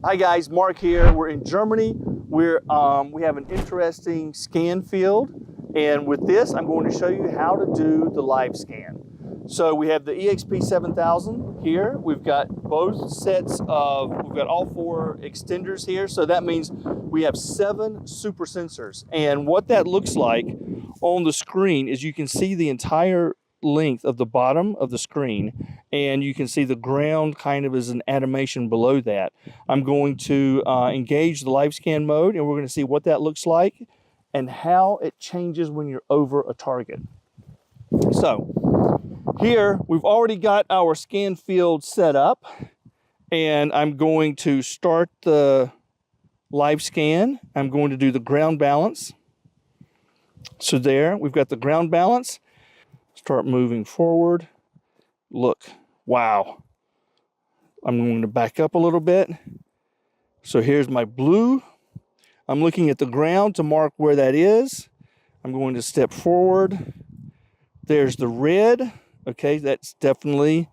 Hi guys, Mark here. We're in Germany. We have an interesting scan field, and with this I'm going to show you how to do the live scan. So we have the eXp 7000 here. We've got both sets of, we've got all four extenders here. So that means we have 7 super sensors. And what that looks like on the screen is you can see the entire length of the bottom of the screen, and you can see the ground kind of as an animation below that. I'm going to engage the live scan mode, and we're going to see what that looks like and how it changes when you're over a target. So here we've already got our scan field set up, and I'm going to start the live scan. I'm going to do the ground balance. So there, we've got the ground balance. Start moving forward. Look, wow. I'm going to back up a little bit. So here's my blue. I'm looking at the ground to mark where that is. I'm going to step forward. There's the red. Okay, that's definitely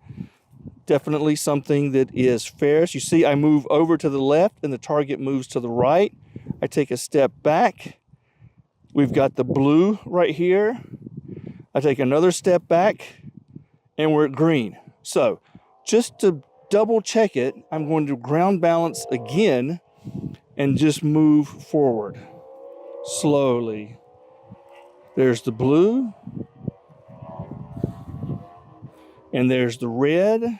something that is ferrous. You see, I move over to the left and the target moves to the right. I take a step back. We've got the blue right here. I take another step back and we're at green. So just to double check it, I'm going to ground balance again and just move forward slowly. There's the blue and there's the red.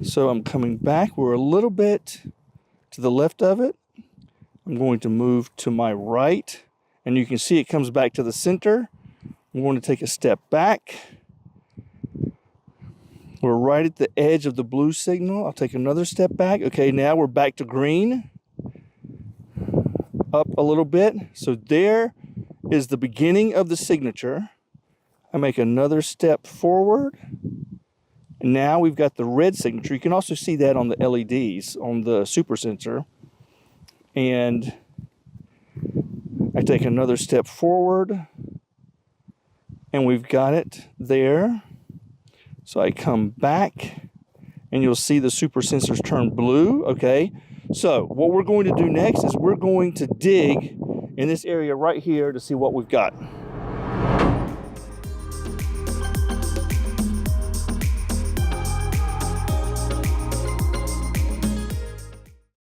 So I'm coming back. We're a little bit to the left of it. I'm going to move to my right, and you can see it comes back to the center. I'm going to take a step back. We're right at the edge of the blue signal. I'll take another step back. Okay, now we're back to green. Up a little bit. So there is the beginning of the signature. I make another step forward. And now we've got the red signature. You can also see that on the LEDs on the super sensor. And I take another step forward. And we've got it there. So I come back and you'll see the super sensors turn blue. Okay, so what we're going to do next is we're going to dig in this area right here to see what we've got.